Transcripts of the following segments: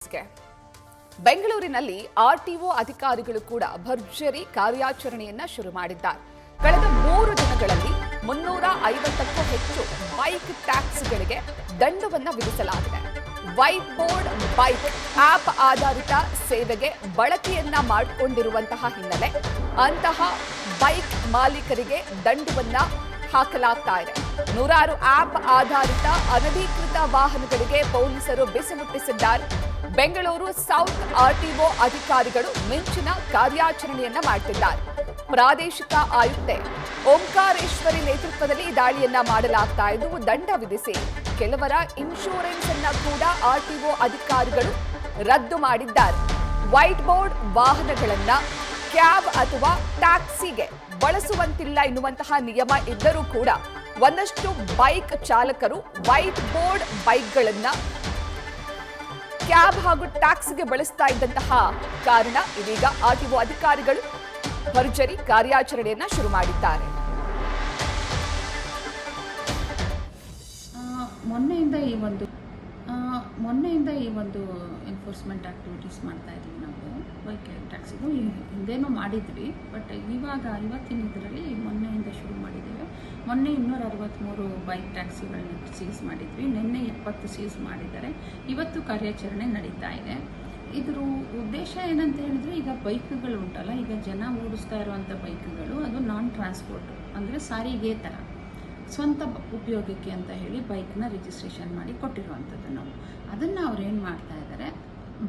ಗೆ ಬೆಂಗಳೂರಿನಲ್ಲಿ ಆರ್ಟಿಒ ಅಧಿಕಾರಿಗಳು ಕೂಡ ಭರ್ಜರಿ ಕಾರ್ಯಾಚರಣೆಯನ್ನ ಶುರು ಮಾಡಿದ್ದಾರೆ. ಕಳೆದ 3 ದಿನಗಳಲ್ಲಿ 350ಕ್ಕೂ ಹೆಚ್ಚು ಬೈಕ್ ಟ್ಯಾಕ್ಸಿಗಳಿಗೆ ದಂಡವನ್ನು ವಿಧಿಸಲಾಗಿದೆ. ವೈಟ್ ಬೋರ್ಡ್ ಬೈಕ್ ಆಪ್ ಆಧಾರಿತ ಸೇವೆಗೆ ಬಳಕೆಯನ್ನ ಮಾಡಿಕೊಂಡಿರುವಂತಹ ಹಿನ್ನೆಲೆ ಅಂತಹ ಬೈಕ್ ಮಾಲೀಕರಿಗೆ ದಂಡವನ್ನ ಹಾಕಲಾಗ್ತಾ ಇದೆ. ನೂರಾರು ಆಪ್ ಆಧಾರಿತ ಅನಧಿಕೃತ ವಾಹನಗಳಿಗೆ ಪೊಲೀಸರು ಬಿಸಿ ಮುಟ್ಟಿಸಿದ್ದಾರೆ. ಬೆಂಗಳೂರು ಸೌತ್ ಆರ್ಟಿಒ ಅಧಿಕಾರಿಗಳು ಮಿಂಚಿನ ಕಾರ್ಯಾಚರಣೆಯನ್ನ ಮಾಡುತ್ತಿದ್ದಾರೆ. ಪ್ರಾದೇಶಿಕ ಆಯುಕ್ತೆ ಓಂಕಾರೇಶ್ವರಿ ನೇತೃತ್ವದಲ್ಲಿ ದಾಳಿಯನ್ನ ಮಾಡಲಾಗ್ತಾ ಇದ್ದು, ದಂಡ ವಿಧಿಸಿ ಕೆಲವರ ಇನ್ಶೂರೆನ್ಸ್ ಅನ್ನ ಕೂಡ ಆರ್ಟಿಒ ಅಧಿಕಾರಿಗಳು ರದ್ದು ಮಾಡಿದ್ದಾರೆ. ವೈಟ್ ಬೋರ್ಡ್ ವಾಹನಗಳನ್ನ ಕ್ಯಾಬ್ ಅಥವಾ ಟ್ಯಾಕ್ಸಿಗೆ ಬಳಸುವಂತಿಲ್ಲ ಎನ್ನುವಂತಹ ನಿಯಮ ಇದ್ದರೂ ಕೂಡ ಒಂದಷ್ಟು ಬೈಕ್ ಚಾಲಕರು ವೈಟ್ ಬೋರ್ಡ್ ಬೈಕ್ಗಳನ್ನ ಕ್ಯಾಬ್ ಹಾಗೂ ಟ್ಯಾಕ್ಸಿಗೆ ಬಳಸ್ತಾ ಇದ್ದಂತಹ ಕಾರಣ ಇದೀಗ ಆರ್ಟಿಒ ಅಧಿಕಾರಿಗಳು ಭರ್ಜರಿ ಕಾರ್ಯಾಚರಣೆಯನ್ನ ಶುರು ಮಾಡಿದ್ದಾರೆ. ಮೊನ್ನೆಯಿಂದ ಈ ಒಂದು ಎನ್ಫೋರ್ಸ್ಮೆಂಟ್ ಆಕ್ಟಿವಿಟೀಸ್ ಮಾಡ್ತಾ ಇದ್ದೀವಿ ನಾವು ಬೈಕ್ ಟ್ಯಾಕ್ಸಿಗೂ. ಹಿಂದೇನೂ ಮಾಡಿದ್ವಿ, ಬಟ್ ಇವತ್ತಿನ ಇದರಲ್ಲಿ ಮೊನ್ನೆಯಿಂದ ಶುರು ಮಾಡಿದ್ದೇವೆ. ಮೊನ್ನೆ 263 ಬೈಕ್ ಟ್ಯಾಕ್ಸಿಗಳನ್ನ ಸೀಸ್ ಮಾಡಿದ್ವಿ. ನಿನ್ನೆ 20 ಸೀಸ್ ಮಾಡಿದ್ದಾರೆ. ಇವತ್ತು ಕಾರ್ಯಾಚರಣೆ ನಡೀತಾ ಇದೆ. ಇದ್ರ ಉದ್ದೇಶ ಏನಂತ ಹೇಳಿದ್ರೆ, ಈಗ ಬೈಕ್ಗಳು ಉಂಟಲ್ಲ, ಈಗ ಜನ ಓಡಿಸ್ತಾ ಇರುವಂಥ ಬೈಕ್ಗಳು ಅದು ನಾನ್ ಟ್ರಾನ್ಸ್ಪೋರ್ಟ್ ಅಂದರೆ ಸಾರಿಗೆ ಥರ ಸ್ವಂತ ಉಪಯೋಗಕ್ಕೆ ಅಂತ ಹೇಳಿ ಬೈಕ್ನ ರಿಜಿಸ್ಟ್ರೇಷನ್ ಮಾಡಿ ಕೊಟ್ಟಿರುವಂಥದ್ದು. ನಾವು ಅದನ್ನು ಅವ್ರೇನು ಮಾಡ್ತಾ ಇದ್ದಾರೆ,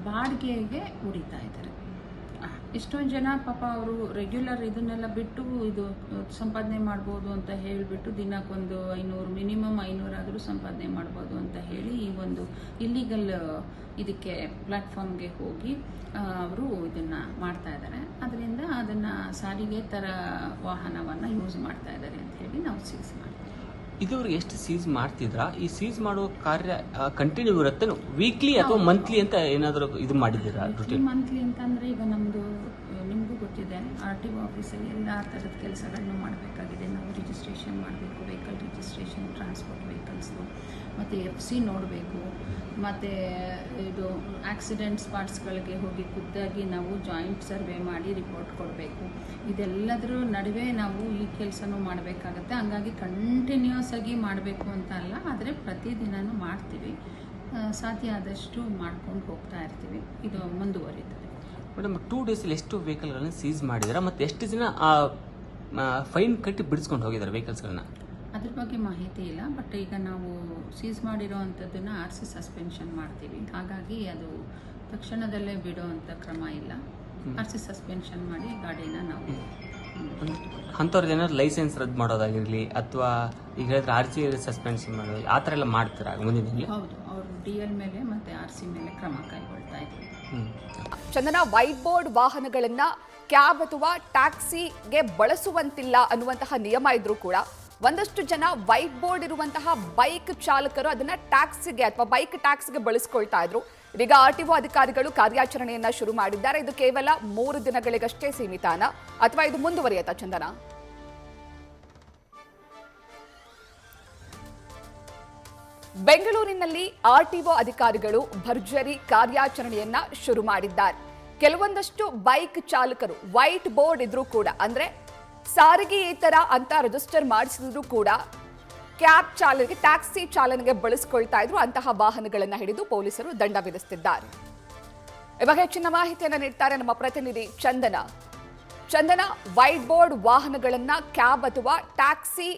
ಬಾಡಿಗೆಗೆ ಹೊಡಿತಾ ಇದ್ದಾರೆ. ಎಷ್ಟೊಂದು ಜನ ಪಾಪ ಅವರು ರೆಗ್ಯುಲರ್ ಇದನ್ನೆಲ್ಲ ಬಿಟ್ಟು ಇದು ಸಂಪಾದನೆ ಮಾಡ್ಬೋದು ಅಂತ ಹೇಳಿಬಿಟ್ಟು ದಿನಕ್ಕೊಂದು 500 ಮಿನಿಮಮ್ 500 ಆದರೂ ಸಂಪಾದನೆ ಮಾಡ್ಬೋದು ಅಂತ ಹೇಳಿ ಈ ಒಂದು ಇಲ್ಲಿಗಲ್ ಇದಕ್ಕೆ ಪ್ಲ್ಯಾಟ್ಫಾರ್ಮ್ಗೆ ಹೋಗಿ ಅವರು ಇದನ್ನು ಮಾಡ್ತಾ ಇದ್ದಾರೆ. ಅದರಿಂದ ಅದನ್ನು ಸಾರಿಗೆ ಥರ ವಾಹನವನ್ನು ಯೂಸ್ ಮಾಡ್ತಾ ಇದ್ದಾರೆ ಅಂತ ಹೇಳಿ ನಾವು ಸೀಸ್ ಮಾಡ್ತೀವಿ. ಇದುವರೆಗೆ ಎಷ್ಟು ಸೀಸ್ ಮಾಡ್ತಿದ್ರಾ? ಈ ಸೀಸ್ ಮಾಡುವ ಕಾರ್ಯ ಕಂಟಿನ್ಯೂ ಇರುತ್ತೆ ವೀಕ್ಲಿ ಅಥವಾ ಮಂತ್ಲಿ ಅಂತ ಏನಾದರೂ ಇದು ಮಾಡಿದ್ದೀರಾ? ಮಂತ್ಲಿ ಅಂತಂದರೆ ಈಗ ನಮ್ಮದು ನಿಮಗೂ ಗೊತ್ತಿದೆ, ಆರ್ಟಿಒ ಆಫೀಸಲ್ಲಿ ಎಲ್ಲ ಥರದ ಕೆಲಸಗಳನ್ನು ಮಾಡಬೇಕಾಗಿದೆ. ನಾವು ರಿಜಿಸ್ಟ್ರೇಷನ್ ಮಾಡಬೇಕು, ವೆಹಿಕಲ್ ರಿಜಿಸ್ಟ್ರೇಷನ್, ಟ್ರಾನ್ಸ್ಪೋರ್ಟ್ ವೆಹಿಕಲ್ಸ್ದು, ಮತ್ತು FC ನೋಡಬೇಕು, ಮತ್ತು ಇದು ಆಕ್ಸಿಡೆಂಟ್ ಸ್ಪಾಟ್ಸ್ಗಳಿಗೆ ಹೋಗಿ ಖುದ್ದಾಗಿ ನಾವು ಜಾಯಿಂಟ್ ಸರ್ವೆ ಮಾಡಿ ರಿಪೋರ್ಟ್ ಕೊಡಬೇಕು. ಇದೆಲ್ಲದರ ನಡುವೆ ನಾವು ಈ ಕೆಲಸನೂ ಮಾಡಬೇಕಾಗತ್ತೆ. ಹಂಗಾಗಿ ಕಂಟಿನ್ಯೂಸ್ ಆಗಿ ಮಾಡಬೇಕು ಅಂತ ಅಲ್ಲ, ಆದರೆ ಪ್ರತಿದಿನವೂ ಮಾಡ್ತೀವಿ. ಸಾಧ್ಯ ಆದಷ್ಟು ಮಾಡ್ಕೊಂಡು ಹೋಗ್ತಾ ಇರ್ತೀವಿ. ಇದು ಮುಂದುವರಿತದೆ. ಮೇಡಮ್, 2 ಡೇಸಲ್ಲಿ ಎಷ್ಟು ವೆಹಿಕಲ್ಗಳನ್ನ ಸೀಸ್ ಮಾಡಿದಾರೆ ಮತ್ತು ಎಷ್ಟು ಜನ ಫೈನ್ ಕಟ್ಟಿ ಬಿಡಿಸ್ಕೊಂಡು ಹೋಗಿದ್ದಾರೆ ವೆಹಿಕಲ್ಸ್ಗಳನ್ನ? ಅದ್ರ ಬಗ್ಗೆ ಮಾಹಿತಿ ಇಲ್ಲ, ಬಟ್ ಈಗ ನಾವು ಸೀಸ್ ಮಾಡಿರೋ ಅಂಥದ್ದನ್ನು RC ಸಸ್ಪೆನ್ಷನ್ ಮಾಡ್ತೀವಿ. ಹಾಗಾಗಿ ಅದು ತಕ್ಷಣದಲ್ಲೇ ಬಿಡೋ ಅಂಥ ಕ್ರಮ ಇಲ್ಲ. RC ಸಸ್ಪೆನ್ಷನ್ ಮಾಡಿ ಗಾಡಿನ ನಾವು ಅಂಥವ್ರದ್ದು ಏನಾದ್ರು ಲೈಸೆನ್ಸ್ ರದ್ದು ಮಾಡೋದಾಗಿರಲಿ ಅಥವಾ ಈಗ ಹೇಳಿದ್ರೆ RC ಸಸ್ಪೆನ್ಷನ್ ಮಾಡೋದು ಆ ಥರ ಎಲ್ಲ ಮಾಡ್ತೀರಾ ಮುಂದಿನ ದಿನ? ಹೌದು, ಅವರು DL ಮೇಲೆ ಮತ್ತು RC ಮೇಲೆ ಕ್ರಮ ಕೈಗೊಳ್ತಾ ಇದ್ದೀವಿ. ಚಂದನ, ವೈಟ್ ಬೋರ್ಡ್ ವಾಹನಗಳನ್ನ ಕ್ಯಾಬ್ ಅಥವಾ ಟ್ಯಾಕ್ಸಿಗೆ ಬಳಸುವಂತಿಲ್ಲ ಅನ್ನುವಂತಹ ನಿಯಮ ಇದ್ರೂ ಕೂಡ ಒಂದಷ್ಟು ಜನ ವೈಟ್ ಬೋರ್ಡ್ ಇರುವಂತಹ ಬೈಕ್ ಚಾಲಕರು ಅದನ್ನ ಟ್ಯಾಕ್ಸಿಗೆ ಅಥವಾ ಬೈಕ್ ಟ್ಯಾಕ್ಸಿಗೆ ಬಳಸ್ಕೊಳ್ತಾ ಇದ್ರು. ಇದೀಗ ಆರ್ಟಿಒ ಅಧಿಕಾರಿಗಳು ಕಾರ್ಯಾಚರಣೆಯನ್ನ ಶುರು ಮಾಡಿದ್ದಾರೆ. ಇದು ಕೇವಲ 3 ದಿನಗಳಿಗಷ್ಟೇ ಸೀಮಿತಾನ ಅಥವಾ ಇದು ಮುಂದುವರಿಯುತ್ತಾ ಚಂದನ? ಬೆಂಗಳೂರಿನಲ್ಲಿ ಆರ್ಟಿಒ ಅಧಿಕಾರಿಗಳು ಭರ್ಜರಿ ಕಾರ್ಯಾಚರಣೆಯನ್ನ ಶುರು ಮಾಡಿದ್ದಾರೆ. ಕೆಲವೊಂದಷ್ಟು ಬೈಕ್ ಚಾಲಕರು ವೈಟ್ ಬೋರ್ಡ್ ಇದ್ರೂ ಕೂಡ, ಅಂದ್ರೆ ಸಾರಿಗೆಯೇತರ ಅಂತ ರಿಜಿಸ್ಟರ್ ಮಾಡಿಸಿದ್ರು ಕೂಡ ಕ್ಯಾಬ್ ಚಾಲನೆಗೆ, ಟ್ಯಾಕ್ಸಿ ಚಾಲನೆಗೆ ಬಳಸಿಕೊಳ್ತಾ ಇದ್ರು. ಅಂತಹ ವಾಹನಗಳನ್ನ ಹಿಡಿದು ಪೊಲೀಸರು ದಂಡ ವಿಧಿಸುತ್ತಿದ್ದಾರೆ. ಇವಾಗ ಹೆಚ್ಚಿನ ಮಾಹಿತಿಯನ್ನು ನೀಡ್ತಾರೆ ನಮ್ಮ ಪ್ರತಿನಿಧಿ ಚಂದನ, ವೈಟ್ ಬೋರ್ಡ್ ವಾಹನಗಳನ್ನ ಕ್ಯಾಬ್ ಅಥವಾ ಟ್ಯಾಕ್ಸಿ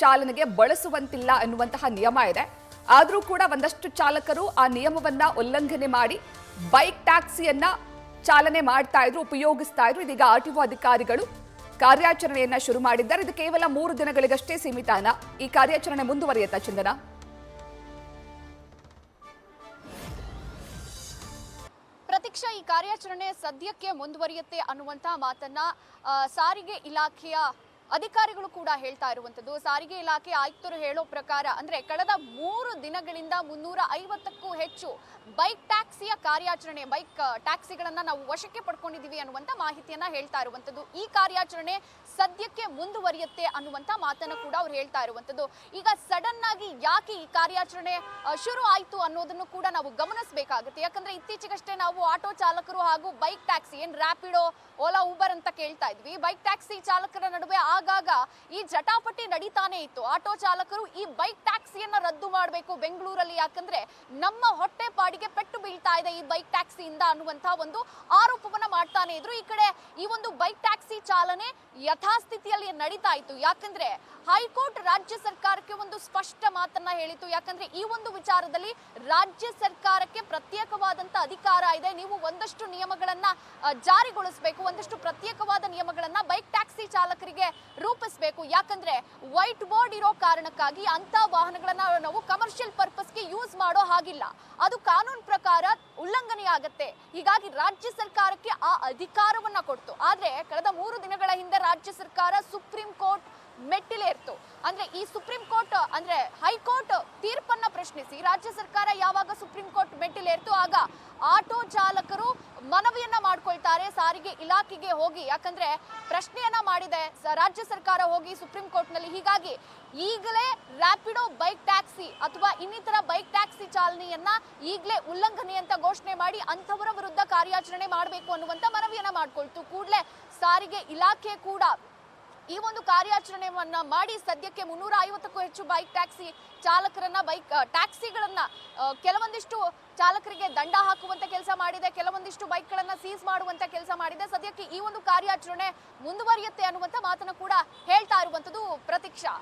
ಚಾಲನೆಗೆ ಬಳಸುವಂತಿಲ್ಲ ಎನ್ನುವಂತಹ ನಿಯಮ ಇದೆ. ಆದರೂ ಕೂಡ ಒಂದಷ್ಟು ಚಾಲಕರು ಆ ನಿಯಮವನ್ನ ಉಲ್ಲಂಘನೆ ಮಾಡಿ ಬೈಕ್ ಟ್ಯಾಕ್ಸಿಯನ್ನ ಚಾಲನೆ ಮಾಡ್ತಾ ಇದ್ರು, ಉಪಯೋಗಿಸ್ತಾ ಇದ್ರು. ಇದೀಗ ಆರ್ಟಿಒ ಅಧಿಕಾರಿಗಳು ಕಾರ್ಯಾಚರಣೆಯನ್ನ ಶುರು ಮಾಡಿದ್ದಾರೆ. ಇದು ಕೇವಲ 3 ದಿನಗಳಿಗಷ್ಟೇ ಸೀಮಿತಾನ. ಈ ಕಾರ್ಯಾಚರಣೆ ಮುಂದುವರಿಯುತ್ತಾ ಚಂದನ? ಪ್ರತೀಕ್ಷಾ, ಈ ಕಾರ್ಯಾಚರಣೆ ಸದ್ಯಕ್ಕೆ ಮುಂದುವರಿಯುತ್ತೆ ಅನ್ನುವಂತ ಮಾತನ್ನ ಸಾರಿಗೆ ಇಲಾಖೆಯ ಅಧಿಕಾರಿಗಳು ಕೂಡ ಹೇಳ್ತಾ ಇರುವಂತದ್ದು, ಸಾರಿಗೆ ಇಲಾಖೆ ಆಯುಕ್ತರು ಹೇಳೋ ಪ್ರಕಾರ ಅಂದ್ರೆ ಕಳೆದ 3 ದಿನಗಳಿಂದ 350ಕ್ಕೂ ಹೆಚ್ಚು ಬೈಕ್ ಟ್ಯಾಕ್ಸಿಯ ಕಾರ್ಯಾಚರಣೆ, ಬೈಕ್ ಟ್ಯಾಕ್ಸಿಗಳನ್ನ ನಾವು ವಶಕ್ಕೆ ಪಡ್ಕೊಂಡಿದೀವಿ ಅನ್ನುವಂತ ಮಾಹಿತಿಯನ್ನ ಹೇಳ್ತಾ ಇರುವಂತದ್ದು. ಈ ಕಾರ್ಯಾಚರಣೆ ಸದ್ಯಕ್ಕೆ ಮುಂದುವರಿಯುತ್ತೆ ಅನ್ನುವಂತ ಮಾತನ್ನ ಕೂಡ ಅವ್ರು ಹೇಳ್ತಾ ಇರುವಂತದ್ದು. ಈಗ ಸಡನ್ ಆಗಿ ಯಾಕೆ ಈ ಕಾರ್ಯಾಚರಣೆ ಶುರು ಆಯ್ತು ಅನ್ನೋದನ್ನು ಕೂಡ ನಾವು ಗಮನಿಸಬೇಕಾಗುತ್ತೆ. ಯಾಕಂದ್ರೆ ಇತ್ತೀಚೆಗಷ್ಟೇ ನಾವು ಆಟೋ ಚಾಲಕರು ಹಾಗೂ ಬೈಕ್ ಟ್ಯಾಕ್ಸಿ, ಏನ್ ರ್ಯಾಪಿಡೋ, ಓಲಾ, ಊಬರ್ ಅಂತ ಕೇಳ್ತಾ ಇದ್ವಿ, ಬೈಕ್ ಟ್ಯಾಕ್ಸಿ ಚಾಲಕರ ನಡುವೆ ಆಗಾಗ ಈ ಜಟಾಪಟಿ ನಡೀತಾನೆ ಇತ್ತು. ಆಟೋ ಚಾಲಕರು ಈ ಬೈಕ್ ಟ್ಯಾಕ್ಸಿಯನ್ನ ರದ್ದು ಮಾಡಬೇಕು ಬೆಂಗಳೂರಲ್ಲಿ, ಯಾಕಂದ್ರೆ ನಮ್ಮ ಹೊಟ್ಟೆ ಪಾಡಿಗೆ ಪೆಟ್ಟು ಬೀಳ್ತಾ ಇದೆ ಈ ಬೈಕ್ ಟ್ಯಾಕ್ಸಿಯಿಂದ ಅನ್ನುವಂತಹ ಒಂದು ಆರೋಪವನ್ನ ಮಾಡ್ತಾನೆ ಇದ್ರು. ಈ ಕಡೆ ಈ ಒಂದು ಬೈಕ್ ಟ್ಯಾಕ್ಸಿ ಚಾಲನೆ ಯಥಾಸ್ಥಿತಿಯಲ್ಲಿ ನಡೀತಾ ಇತ್ತು. ಯಾಕಂದ್ರೆ ಹೈಕೋರ್ಟ್ ರಾಜ್ಯ ಸರ್ಕಾರಕ್ಕೆ ಒಂದು ಸ್ಪಷ್ಟ ಮಾತನ್ನ ಹೇಳಿತು. ಯಾಕಂದ್ರೆ ಈ ಒಂದು ವಿಚಾರದಲ್ಲಿ ರಾಜ್ಯ ಸರ್ಕಾರಕ್ಕೆ ಪ್ರತ್ಯೇಕವಾದಂತ ಅಧಿಕಾರ ಇದೆ. ನೀವು ಒಂದಷ್ಟು ನಿಯಮಗಳನ್ನ ಜಾರಿಗೊಳಿಸಬೇಕು, ಒಂದಷ್ಟು ಪ್ರತ್ಯೇಕವಾದ ನಿಯಮಗಳನ್ನ ಬೈಕ್ ಟ್ಯಾಕ್ಸಿ ಚಾಲಕರಿಗೆ ರೂಪಿಸಬೇಕು. ಯಾಕಂದ್ರೆ ವೈಟ್ ಬೋರ್ಡ್ ಇರೋ ಕಾರಣಕ್ಕಾಗಿ ಅಂತ ವಾಹನಗಳನ್ನ ನಾವು ಕಮರ್ಷಿಯಲ್ ಪರ್ಪಸ್ಗೆ ಯೂಸ್ ಮಾಡೋ ಹಾಗಿಲ್ಲ, ಅದು ಕಾನೂನು ಪ್ರಕಾರ ಉಲ್ಲಂಘನೆ ಆಗತ್ತೆ. ಹೀಗಾಗಿ ರಾಜ್ಯ ಸರ್ಕಾರಕ್ಕೆ ಆ ಅಧಿಕಾರವನ್ನ ಕೊಡ್ತು. ಆದ್ರೆ ಕಳೆದ 3 ದಿನಗಳ ಹಿಂದೆ ರಾಜ್ಯ ಸರ್ಕಾರ ಸುಪ್ರೀಂ ಕೋರ್ಟ್ ಮೆಟ್ಟಿಲೇರ್ತು. ಅಂದ್ರೆ ಈ ಸುಪ್ರೀಂ ಕೋರ್ಟ್ ಅಂದ್ರೆ ಹೈಕೋರ್ಟ್ ತೀರ್ಪನ್ನ ಪ್ರಶ್ನಿಸಿ ರಾಜ್ಯ ಸರ್ಕಾರ ಯಾವಾಗ ಸುಪ್ರೀಂ ಕೋರ್ಟ್ ಮೆಟ್ಟಿಲೇರ್ತು, ಆಗ ಆಟೋ ಚಾಲಕರು ಮನವಿಯನ್ನ ಮಾಡ್ಕೊಳ್ತಾರೆ ಸಾರಿಗೆ ಇಲಾಖೆಗೆ ಹೋಗಿ. ಯಾಕಂದ್ರೆ ಪ್ರಶ್ನೆಯನ್ನ ಮಾಡಿದೆ ರಾಜ್ಯ ಸರ್ಕಾರ ಹೋಗಿ ಸುಪ್ರೀಂ ಕೋರ್ಟ್ ನಲ್ಲಿ. ಹೀಗಾಗಿ ಈಗಲೇ ರ್ಯಾಪಿಡೋ ಬೈಕ್ ಟ್ಯಾಕ್ಸಿ ಅಥವಾ ಇನ್ನಿತರ ಬೈಕ್ ಟ್ಯಾಕ್ಸಿ ಚಾಲನೆಯನ್ನ ಈಗಲೇ ಉಲ್ಲಂಘನೆ ಅಂತ ಘೋಷಣೆ ಮಾಡಿ ಅಂತವರ ವಿರುದ್ಧ ಕಾರ್ಯಾಚರಣೆ ಮಾಡಬೇಕು ಅನ್ನುವಂತ ಮನವಿಯನ್ನ ಮಾಡ್ಕೊಳ್ತು. ಕೂಡಲೇ ಸಾರಿಗೆ ಇಲಾಖೆ ಕೂಡ ಈ ಒಂದು ಕಾರ್ಯಾಚರಣೆಯನ್ನ ಮಾಡಿ ಸದ್ಯಕ್ಕೆ 350ಕ್ಕೂ ಹೆಚ್ಚು ಬೈಕ್ ಟ್ಯಾಕ್ಸಿ ಚಾಲಕರನ್ನ, ಬೈಕ್ ಟ್ಯಾಕ್ಸಿಗಳನ್ನ ಕೆಲವೊಂದಿಷ್ಟು ಚಾಲಕರಿಗೆ ದಂಡ ಹಾಕುವಂತ ಕೆಲಸ ಮಾಡಿದೆ, ಕೆಲವೊಂದಿಷ್ಟು ಬೈಕ್ಗಳನ್ನ ಸೀಸ್ ಮಾಡುವಂತ ಕೆಲಸ ಮಾಡಿದೆ. ಸದ್ಯಕ್ಕೆ ಈ ಒಂದು ಕಾರ್ಯಾಚರಣೆ ಮುಂದುವರಿಯುತ್ತೆ ಅನ್ನುವಂತ ಮಾತನ್ನ ಕೂಡ ಹೇಳ್ತಾ ಇರುವಂತದ್ದು ಪ್ರತೀಕ್ಷಾ.